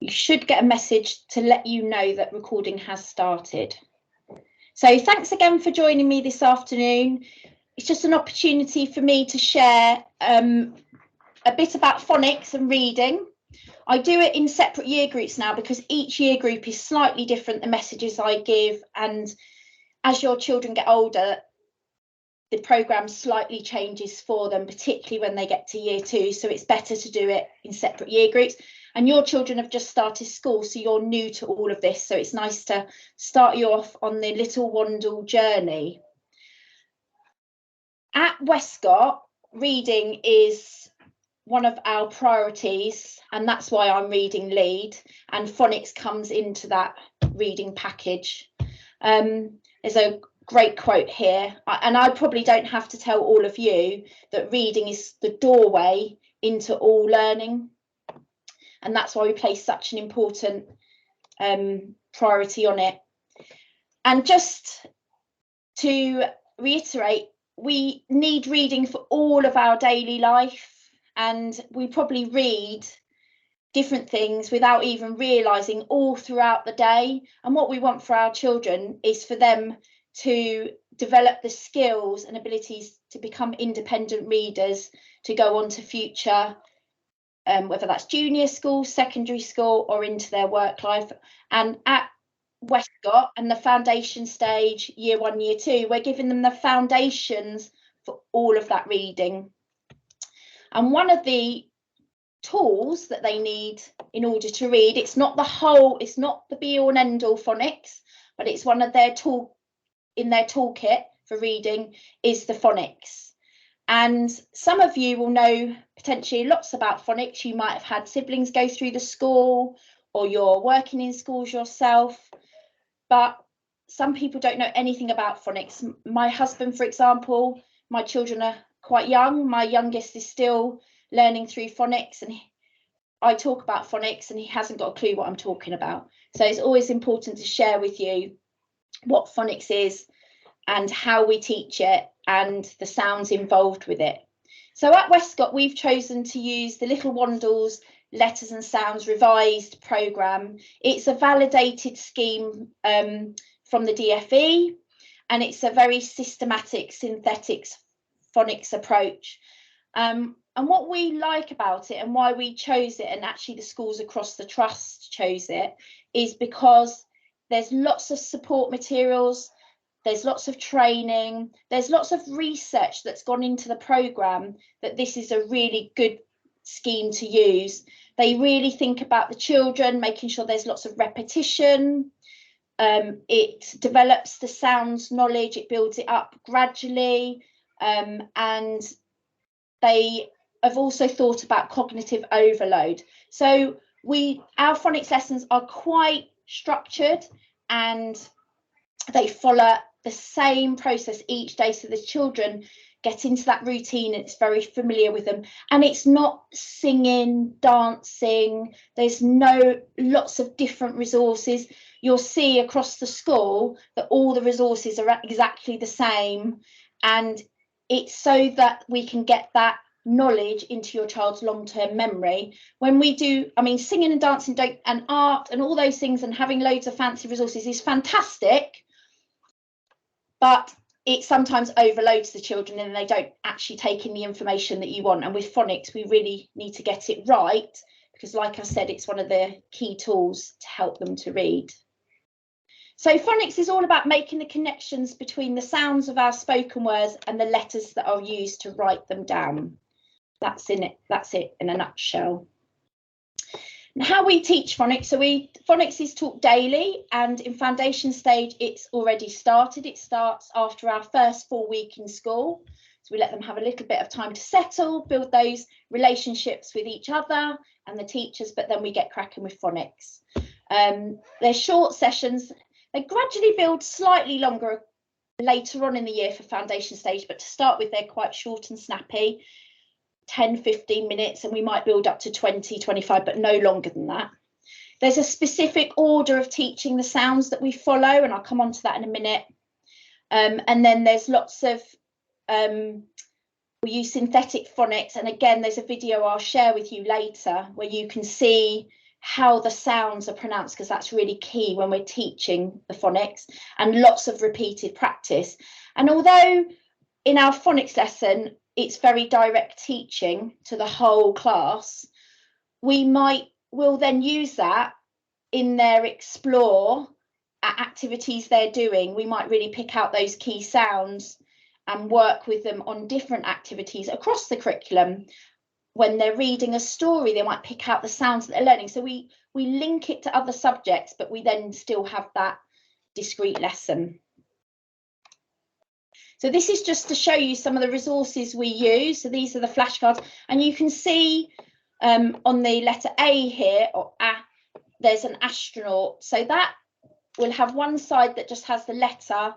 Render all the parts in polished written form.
you should get a message to let you know that recording has started. So thanks again for joining me this afternoon. It's just an opportunity for me to share a bit about phonics and reading. I do it in separate year groups now because each year group is slightly different, the messages I give, and as your children get older, the programme slightly changes for them, particularly when they get to year 2. So it's better to do it in separate year groups. And your children have just started school, so you're new to all of this. So it's nice to start you off on the little Wandle journey. At Westcott, reading is one of our priorities, and that's why I'm reading lead, and phonics comes into that reading package. There's a great quote here, and I probably don't have to tell all of you that reading is the doorway into all learning, and that's why we place such an important priority on it. And just to reiterate, we need reading for all of our daily life, and we probably read different things without even realising all throughout the day. And what we want for our children is for them to develop the skills and abilities to become independent readers, to go on to future, whether that's junior school, secondary school, or into their work life. And at Westcott and the foundation stage, year 1, year 2, we're giving them the foundations for all of that reading. And one of the tools that they need in order to read, it's not the be all and end all phonics, but it's one of their in their toolkit for reading is the phonics. And some of you will know potentially lots about phonics. You might have had siblings go through the school, or you're working in schools yourself, but some people don't know anything about phonics. My husband, for example, my children are quite young. My youngest is still learning through phonics, and I talk about phonics and he hasn't got a clue what I'm talking about. So it's always important to share with you what phonics is and how we teach it and the sounds involved with it. So at Westcott, we've chosen to use the Little Wandles Letters and Sounds revised programme. It's a validated scheme from the DFE, and it's a very systematic synthetic phonics approach. And what we like about it and why we chose it, and actually the schools across the trust chose it, is because there's lots of support materials, there's lots of training, there's lots of research that's gone into the programme that this is a really good scheme to use. They really think about the children, making sure there's lots of repetition. It develops the sounds knowledge, it builds it up gradually, and they have also thought about cognitive overload. So our phonics lessons are quite structured, and they follow the same process each day, so the children get into that routine and it's very familiar with them. And it's not singing, dancing, there's lots of different resources. You'll see across the school that all the resources are exactly the same, and it's so that we can get that knowledge into your child's long-term memory. When we do, I mean, singing and dancing and art and all those things and having loads of fancy resources is fantastic, but it sometimes overloads the children and they don't actually take in the information that you want. And with phonics, we really need to get it right, because like I said, it's one of the key tools to help them to read. So phonics is all about making the connections between the sounds of our spoken words and the letters that are used to write them down. That's it in a nutshell. And how we teach phonics, so phonics is taught daily, and in foundation stage it's already started. It starts after our first full week in school, so we let them have a little bit of time to settle, build those relationships with each other and the teachers, but then we get cracking with phonics. They're short sessions. They gradually build slightly longer later on in the year for foundation stage, but to start with they're quite short and snappy, 10-15 minutes, and we might build up to 20-25, but no longer than that. There's a specific order of teaching the sounds that we follow, and I'll come on to that in a minute. And then there's lots of we use synthetic phonics, and again there's a video I'll share with you later where you can see how the sounds are pronounced, because that's really key when we're teaching the phonics, and lots of repeated practice. And although in our phonics lesson it's very direct teaching to the whole class, will then use that in their explore activities they're doing. We might really pick out those key sounds and work with them on different activities across the curriculum. When they're reading a story, they might pick out the sounds that they're learning. So we link it to other subjects, but we then still have that discrete lesson. So this is just to show you some of the resources we use. So these are the flashcards, and you can see on the letter A here, or A, there's an astronaut. So that will have one side that just has the letter,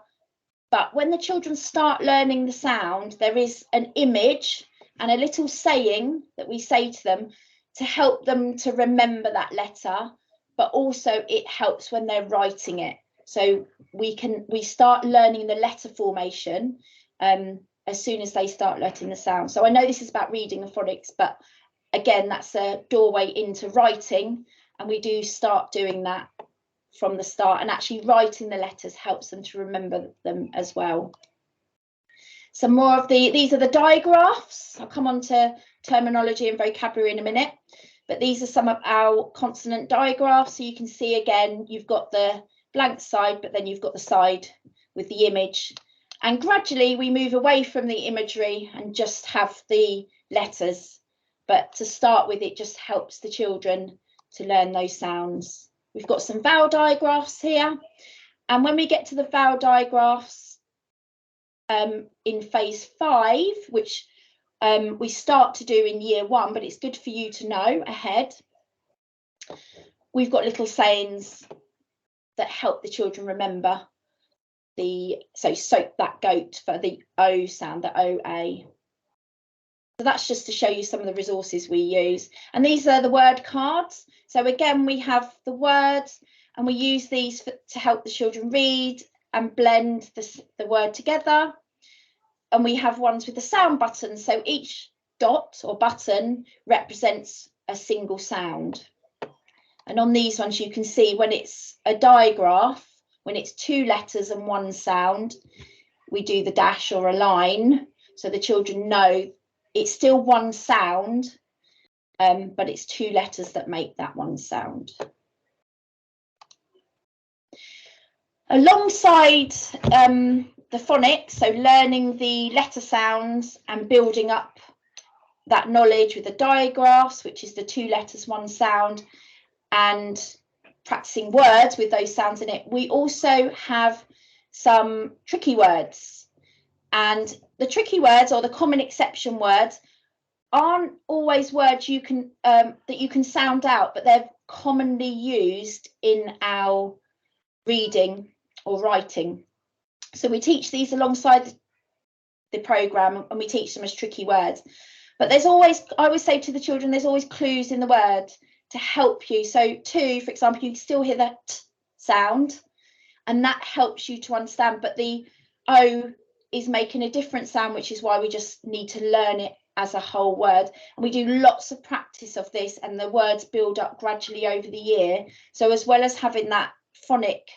but when the children start learning the sound, there is an image and a little saying that we say to them to help them to remember that letter, but also it helps when they're writing it. So we start learning the letter formation as soon as they start learning the sound. So I know this is about reading and phonics, but again, that's a doorway into writing, and we do start doing that from the start, and actually writing the letters helps them to remember them as well. Some more of these are the digraphs. I'll come on to terminology and vocabulary in a minute, but these are some of our consonant digraphs. So you can see again, you've got the blank side, but then you've got the side with the image. And gradually we move away from the imagery and just have the letters. But to start with, it just helps the children to learn those sounds. We've got some vowel digraphs here. And when we get to the vowel digraphs in phase 5, which we start to do in year 1, but it's good for you to know ahead, we've got little sayings that help the children remember so soak that goat, for the O sound, the O-A. So that's just to show you some of the resources we use. And these are the word cards. So again, we have the words, and we use these to help the children read and blend the word together. And we have ones with the sound buttons. So each dot or button represents a single sound. And on these ones, you can see when it's a digraph, when it's 2 letters and 1 sound, we do the dash or a line. So the children know it's still 1 sound, but it's 2 letters that make that 1 sound. Alongside the phonics, so learning the letter sounds and building up that knowledge with the digraphs, which is the 2 letters, 1 sound, and practicing words with those sounds in it, we also have some tricky words. And the tricky words, or the common exception words, aren't always words you can that you can sound out, but they're commonly used in our reading or writing. So we teach these alongside the programme, and we teach them as tricky words. But there's always, I always say to the children, there's always clues in the word to help you. So to, for example, you can still hear that t sound, and that helps you to understand, but the O is making a different sound, which is why we just need to learn it as a whole word. And we do lots of practice of this, and the words build up gradually over the year. So as well as having that phonic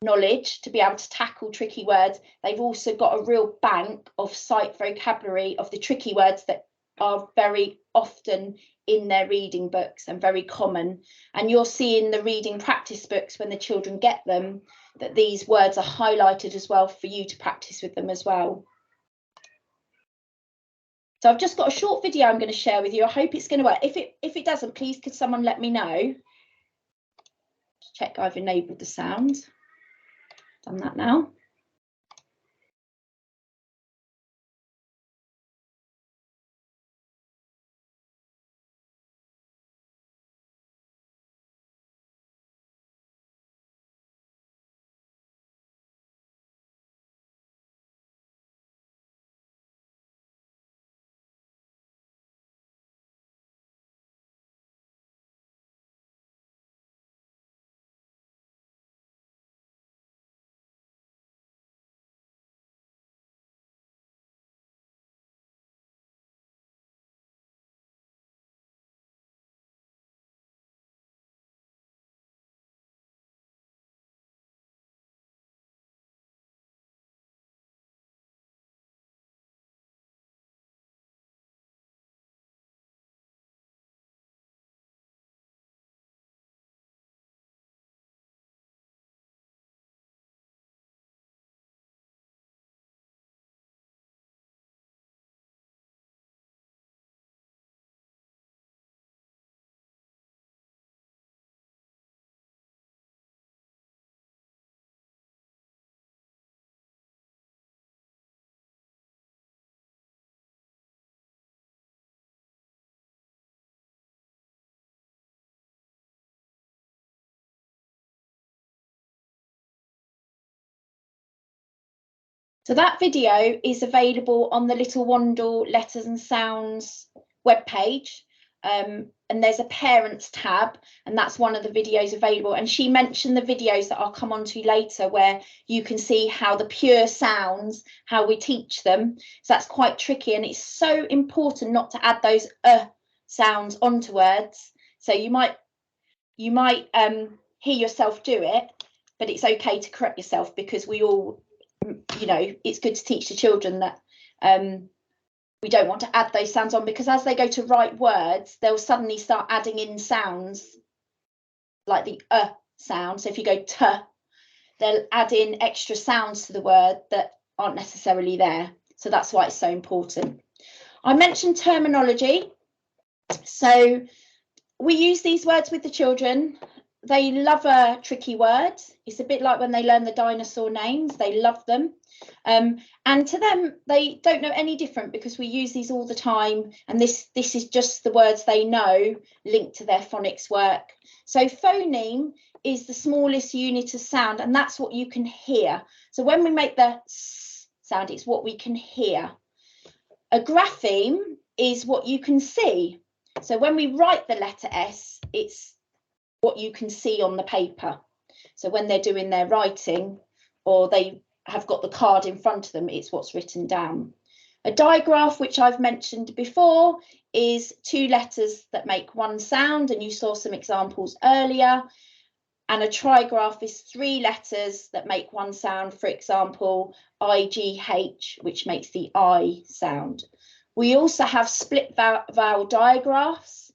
knowledge to be able to tackle tricky words, they've also got a real bank of sight vocabulary of the tricky words that are very often in their reading books and very common. And you'll see in the reading practice books, when the children get them, that these words are highlighted as well for you to practice with them as well. So I've just got a short video I'm going to share with you. I hope it's going to work. If it doesn't, please could someone let me know. Check I've enabled the sound. Done that now. So that video is available on the Little Wandle Letters and Sounds webpage. And there's a parents tab, and that's one of the videos available. And she mentioned the videos that I'll come on to later, where you can see how the pure sounds, how we teach them. So that's quite tricky, and it's so important not to add those sounds onto words. So you might hear yourself do it, but it's okay to correct yourself, because we all, you know, it's good to teach the children that we don't want to add those sounds on, because as they go to write words, they'll suddenly start adding in sounds like the sound. So if you go t, they'll add in extra sounds to the word that aren't necessarily there. So that's why it's so important. I mentioned terminology. So we use these words with the children. They love a tricky word. It's a bit like when they learn the dinosaur names, they love them. And to them, they don't know any different, because we use these all the time. And this is just the words they know linked to their phonics work. So phoneme is the smallest unit of sound, and that's what you can hear. So when we make the s sound, it's what we can hear. A grapheme is what you can see. So when we write the letter S, it's what you can see on the paper. So when they're doing their writing, or they have got the card in front of them, it's what's written down. A digraph, which I've mentioned before, is two letters that make one sound, and you saw some examples earlier. And a trigraph is three letters that make one sound, for example, IGH, which makes the I sound. We also have split vowel digraphs,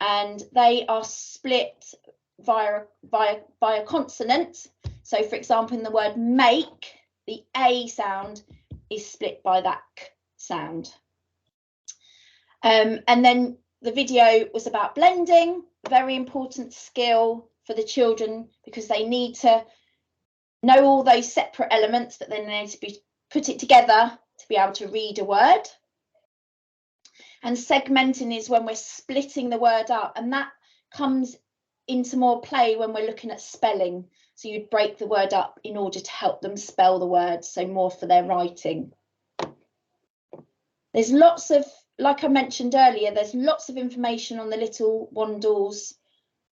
and they are split via consonant. So for example, in the word make, the A sound is split by that K sound. And then the video was about blending, a very important skill for the children, because they need to know all those separate elements, but then they need to be put it together to be able to read a word. And segmenting is when we're splitting the word up, and that comes into more play when we're looking at spelling. So you'd break the word up in order to help them spell the word, so more for their writing. There's lots of, like I mentioned earlier, there's lots of information on the Little Wandle's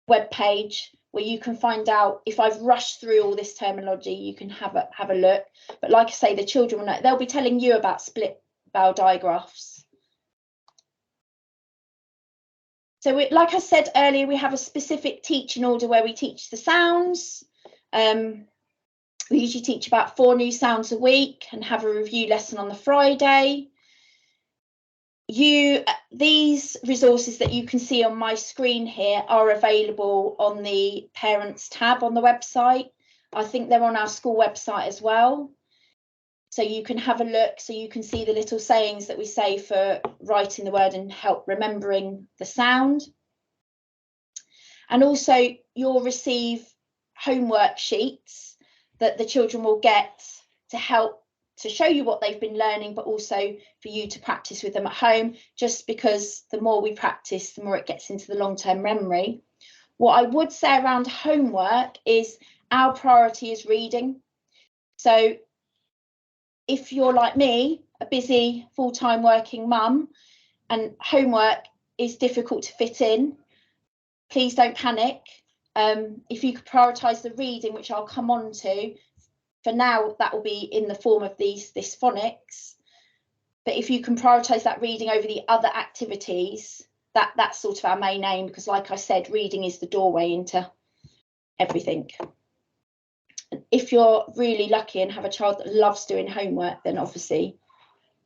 webpage, where you can find out. If I've rushed through all this terminology, you can have a look. But like I say, the children will know. They'll be telling you about split vowel digraphs. So like I said earlier, we have a specific teaching order where we teach the sounds. We usually teach about 4 new sounds a week and have a review lesson on the Friday. These resources that you can see on my screen here are available on the Parents tab on the website. I think they're on our school website as well. So you can have a look, so you can see the little sayings that we say for writing the word and help remembering the sound. And also you'll receive homework sheets that the children will get to help to show you what they've been learning, but also for you to practice with them at home, just because the more we practice, the more it gets into the long-term memory. What I would say around homework is our priority is reading. So if you're like me, a busy full-time working mum, and homework is difficult to fit in, please don't panic. If you could prioritise the reading, which I'll come on to, for now that will be in the form of this phonics. But if you can prioritise that reading over the other activities, that's sort of our main aim, because like I said, reading is the doorway into everything. If you're really lucky and have a child that loves doing homework, then obviously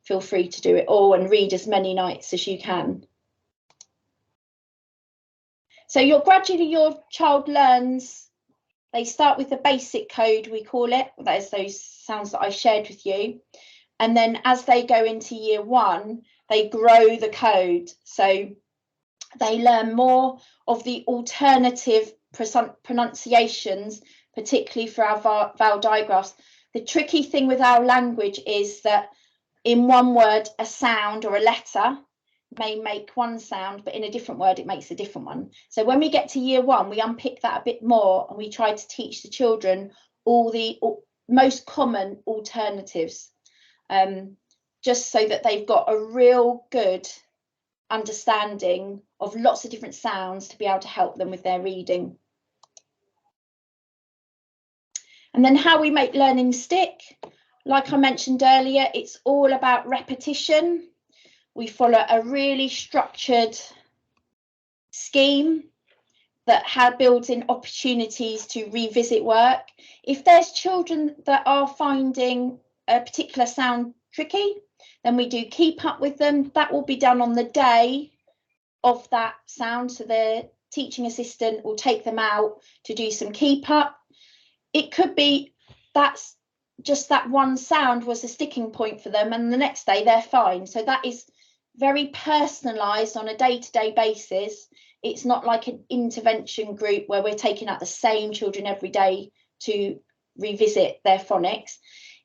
feel free to do it all and read as many nights as you can. So gradually your child learns. They start with the basic code, we call it. That is those sounds that I shared with you. And then as they go into year 1, they grow the code. So they learn more of the alternative pronunciations, particularly for our vowel digraphs. The tricky thing with our language is that in one word, a sound or a letter may make one sound, but in a different word, it makes a different one. So when we get to year 1, we unpick that a bit more, and we try to teach the children all the most common alternatives. just so that they've got a real good understanding of lots of different sounds to be able to help them with their reading. And then how we make learning stick. Like I mentioned earlier, it's all about repetition. We follow a really structured scheme that builds in opportunities to revisit work. If there's children that are finding a particular sound tricky, then we do keep up with them. That will be done on the day of that sound. So the teaching assistant will take them out to do some keep up. It could be that's just that one sound was a sticking point for them, and the next day they're fine. So that is very personalised on a day-to-day basis. It's not like an intervention group where we're taking out the same children every day to revisit their phonics.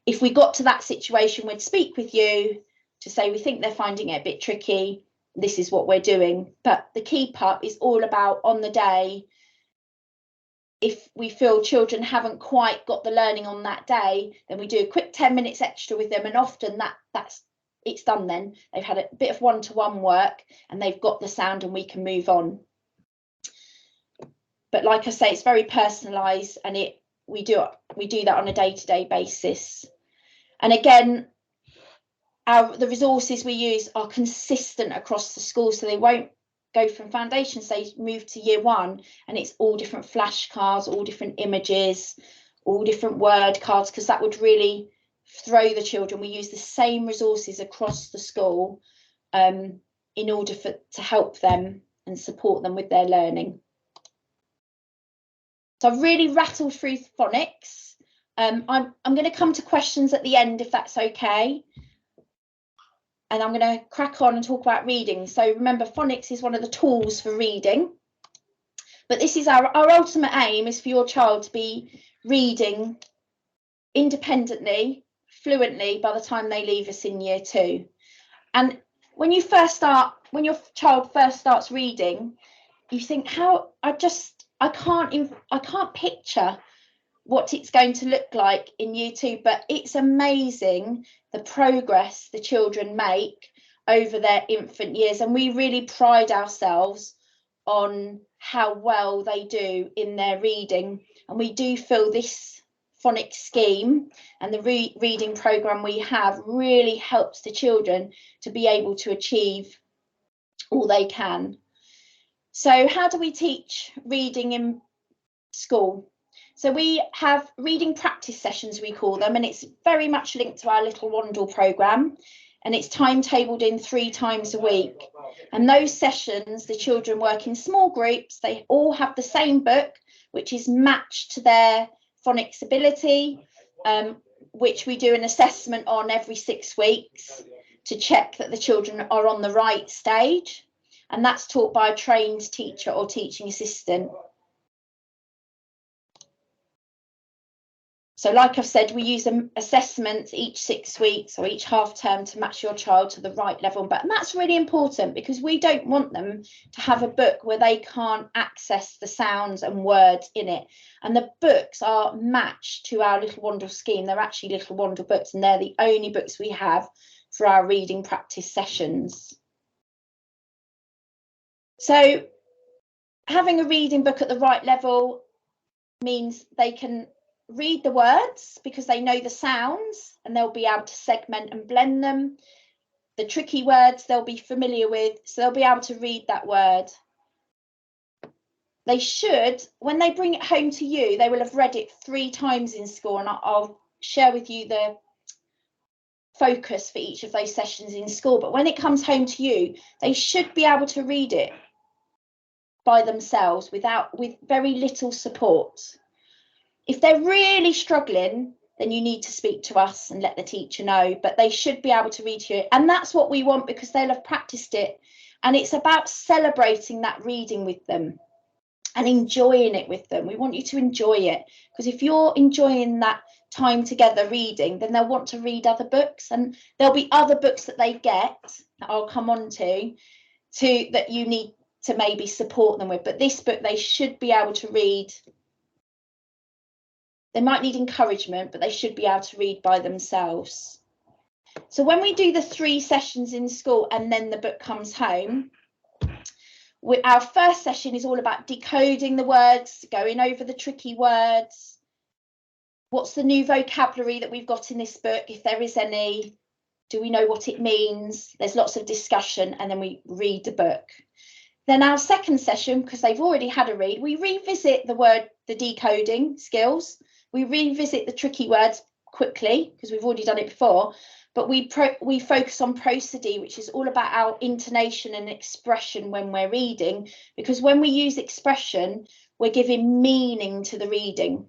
If we got to that situation, we'd speak with you to say we think they're finding it a bit tricky, this is what we're doing. But the keep up is all about on the day. If we feel children haven't quite got the learning on that day, then we do a quick 10 minutes extra with them, and often it's done then. They've had a bit of one-to-one work and they've got the sound and we can move on. But like I say, it's very personalised, and we do that on a day-to-day basis. And again, the resources we use are consistent across the school, so they won't go from foundation stage, move to year one, and it's all different flashcards, all different images, all different word cards, because that would really throw the children. We use the same resources across the school in order to help them and support them with their learning. So I've really rattled through phonics. I'm going to come to questions at the end, if that's okay. And I'm going to crack on and talk about reading. So remember, phonics is one of the tools for reading. But this is our ultimate aim is for your child to be reading independently, fluently by the time they leave us in year 2. And when your child first starts reading, you think, I can't picture what it's going to look like in year 2, but it's amazing the progress the children make over their infant years, and we really pride ourselves on how well they do in their reading. And we do feel this phonics scheme and the reading program we have really helps the children to be able to achieve all they can. So how do we teach reading in school? So we have reading practice sessions, we call them, and it's very much linked to our Little Wandle programme, and it's timetabled in 3 times a week. And those sessions, the children work in small groups. They all have the same book, which is matched to their phonics ability, which we do an assessment on every 6 weeks to check that the children are on the right stage. And that's taught by a trained teacher or teaching assistant. So like I've said, we use assessments each 6 weeks or each half term to match your child to the right level. And that's really important because we don't want them to have a book where they can't access the sounds and words in it. And the books are matched to our Little Wandle scheme. They're actually Little Wandle books, and they're the only books we have for our reading practice sessions. So having a reading book at the right level means they can read the words because they know the sounds and they'll be able to segment and blend them. The tricky words they'll be familiar with, so they'll be able to read that word. They should, when they bring it home to you, they will have read it 3 times in school, and I'll share with you the focus for each of those sessions in school. But when it comes home to you, they should be able to read it by themselves with very little support. If they're really struggling, then you need to speak to us and let the teacher know, but they should be able to read to you. And that's what we want because they'll have practiced it. And it's about celebrating that reading with them and enjoying it with them. We want you to enjoy it, because if you're enjoying that time together reading, then they'll want to read other books, and there'll be other books that they get that I'll come on to that you need to maybe support them with. But this book they should be able to read. They might need encouragement, but they should be able to read by themselves. So when we do the 3 sessions in school and then the book comes home, our first session is all about decoding the words, going over the tricky words. What's the new vocabulary that we've got in this book, if there is any? Do we know what it means? There's lots of discussion, and then we read the book. Then our second session, because they've already had a read, we revisit the decoding skills. We revisit the tricky words quickly, because we've already done it before. But we focus on prosody, which is all about our intonation and expression when we're reading, because when we use expression, we're giving meaning to the reading.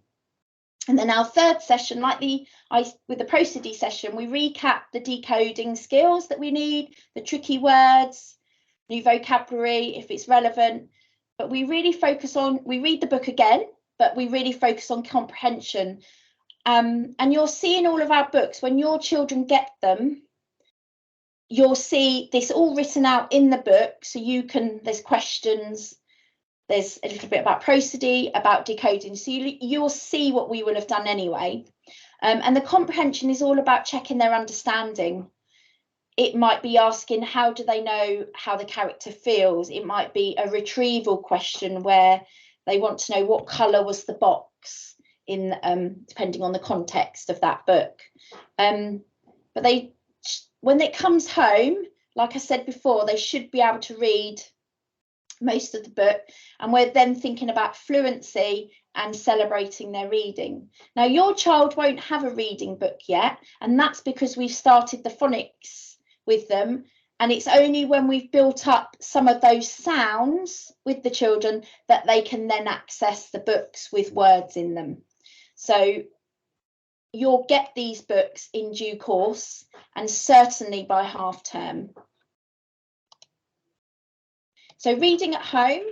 And then our third session, with the prosody session, we recap the decoding skills that we need, the tricky words, new vocabulary, if it's relevant. But we really focus on, we read the book again, but we really focus on comprehension. And you'll see in all of our books, when your children get them, you'll see this all written out in the book. So there's questions, there's a little bit about prosody, about decoding. So you'll see what we will have done anyway. And the comprehension is all about checking their understanding. It might be asking, how do they know how the character feels? It might be a retrieval question where they want to know what colour was the box, depending on the context of that book. But when it comes home, like I said before, they should be able to read most of the book, and we're then thinking about fluency and celebrating their reading. Now, your child won't have a reading book yet, and that's because we've started the phonics with them, and it's only when we've built up some of those sounds with the children that they can then access the books with words in them. So you'll get these books in due course, and certainly by half term. So reading at home.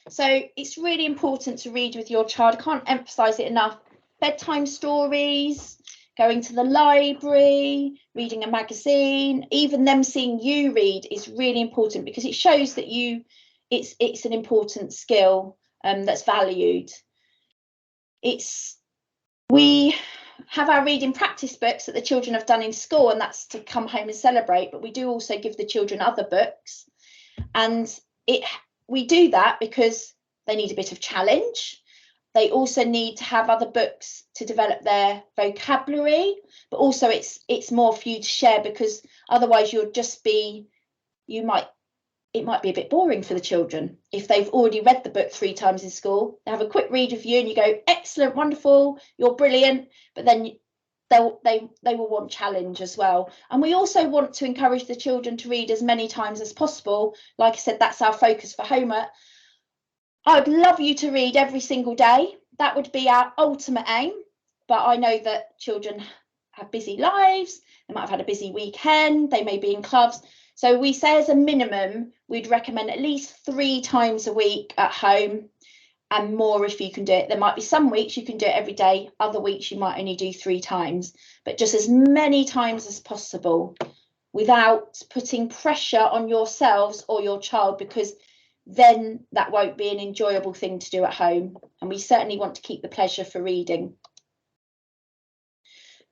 So it's really important to read with your child. I can't emphasize it enough. Bedtime stories, going to the library, reading a magazine, even them seeing you read is really important, because it shows that it's an important skill that's valued. We have our reading practice books that the children have done in school, and that's to come home and celebrate, but we do also give the children other books. And we do that because they need a bit of challenge. They also need to have other books to develop their vocabulary, but also it's more for you to share, because otherwise it might be a bit boring for the children. If they've already read the book 3 times in school, they have a quick read of you and you go, excellent, wonderful, you're brilliant, but then they will want challenge as well. And we also want to encourage the children to read as many times as possible. Like I said, that's our focus for homework. I'd love you to read every single day. That would be our ultimate aim. But I know that children have busy lives. They might have had a busy weekend. They may be in clubs. So we say as a minimum, we'd recommend at least 3 times a week at home, and more if you can do it. There might be some weeks you can do it every day. Other weeks you might only do 3 times, but just as many times as possible without putting pressure on yourselves or your child, because then that won't be an enjoyable thing to do at home. And we certainly want to keep the pleasure for reading.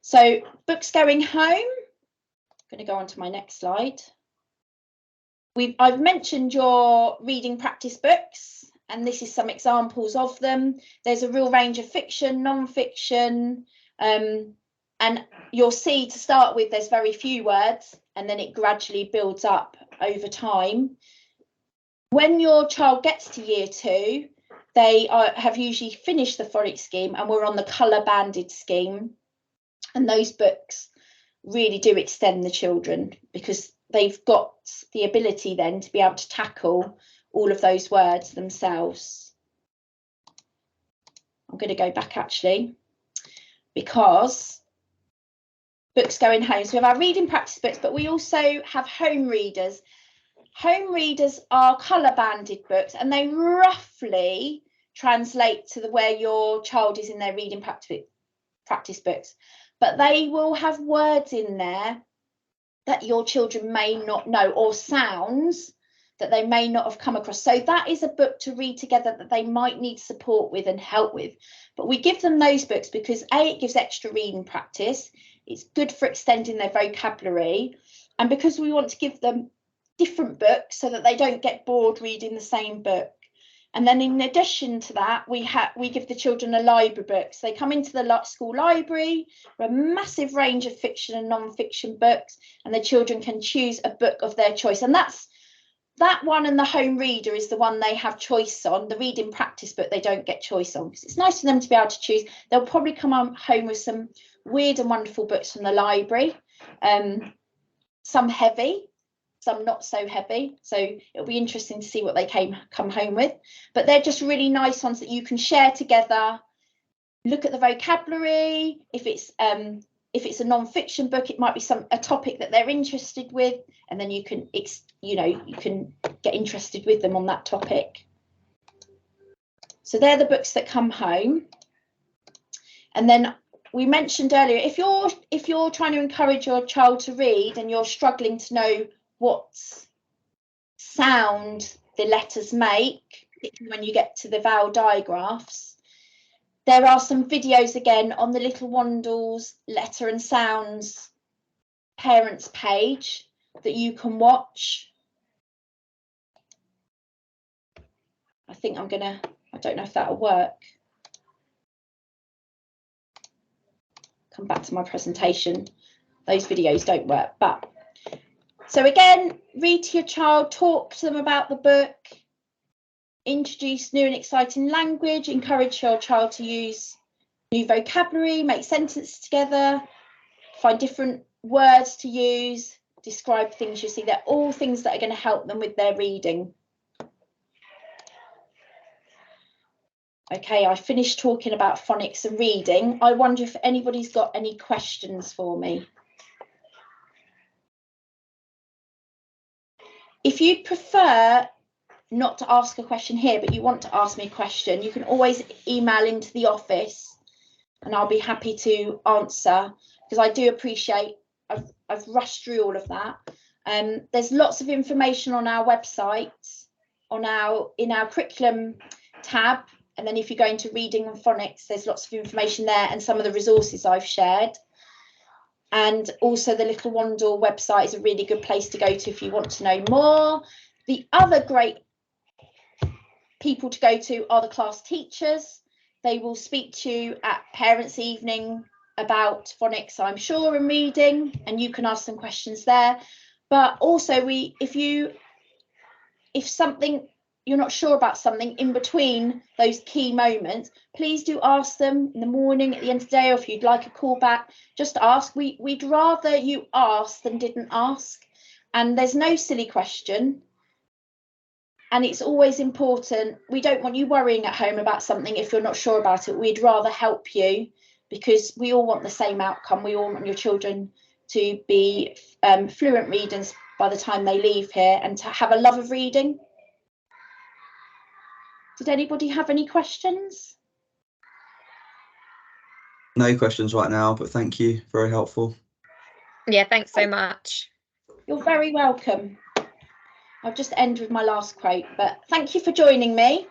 So books going home. I'm going to go on to my next slide. I've mentioned your reading practice books, and this is some examples of them. There's a real range of fiction, non-fiction, and you'll see to start with there's very few words, and then it gradually builds up over time. When your child gets to year 2, they have usually finished the phonics scheme, and we're on the colour banded scheme, and those books really do extend the children, because they've got the ability then to be able to tackle all of those words themselves. I'm going to go back actually, because books going home. So we have our reading practice books, but we also have home readers. Home readers are colour banded books, and they roughly translate to where your child is in their reading practice books, but they will have words in there that your children may not know, or sounds that they may not have come across. So that is a book to read together that they might need support with and help with. But we give them those books because A, it gives extra reading practice, It's good for extending their vocabulary. And because we want to give them different books so that they don't get bored reading the same book. And then in addition to that, we give the children a library book. So they come into the school library, a massive range of fiction and non-fiction books, and the children can choose a book of their choice. And that one, and the home reader is the one they have choice on. The reading practice book they don't get choice on, because it's nice for them to be able to choose. They'll probably come home with some weird and wonderful books from the library, some heavy, some not so heavy, so it'll be interesting to see what they come home with. But they're just really nice ones that you can share together, look at the vocabulary. If it's a non-fiction book, it might be a topic that they're interested with, and then you can get interested with them on that topic. So they're the books that come home. And then we mentioned earlier, if you're trying to encourage your child to read and you're struggling to know what sound the letters make, particularly when you get to the vowel digraphs, there are some videos again on the Little Wandles Letter and Sounds parents page that you can watch. I don't know if that'll work. Come back to my presentation. Those videos don't work, but so again, read to your child, talk to them about the book, introduce new and exciting language, encourage your child to use new vocabulary, make sentences together, find different words to use, describe things you see. They're all things that are going to help them with their reading. Okay, I finished talking about phonics and reading. I wonder if anybody's got any questions for me. If you prefer not to ask a question here, but you want to ask me a question, you can always email into the office and I'll be happy to answer, because I do appreciate I've rushed through all of that. There's lots of information on our website, in our curriculum tab, and then if you go into reading and phonics, there's lots of information there and some of the resources I've shared. And also the Little Wandle website is a really good place to go to if you want to know more. The other great people to go to are the class teachers. They will speak to you at parents' evening about phonics, I'm sure, and reading, and you can ask them questions there. But also, if you're not sure about something in between those key moments, please do ask them in the morning, at the end of the day, or if you'd like a call back, just ask. We'd rather you ask than didn't ask. And there's no silly question. And it's always important. We don't want you worrying at home about something if you're not sure about it. We'd rather help you, because we all want the same outcome. We all want your children to be fluent readers by the time they leave here and to have a love of reading. Did anybody have any questions? No questions right now, but thank you. Very helpful. Yeah, thanks so much. You're very welcome. I'll just end with my last quote, but thank you for joining me.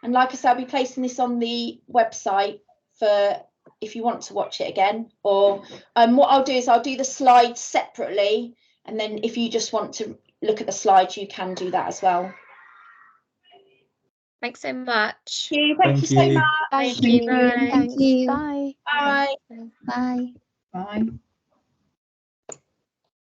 And like I said, I'll be placing this on the website for if you want to watch it again, or what I'll do is I'll do the slides separately, and then if you just want to look at the slides, you can do that as well. Thanks so much. Thank you so much. Thank you. Thank you. Bye. Bye. Bye. Bye. Bye.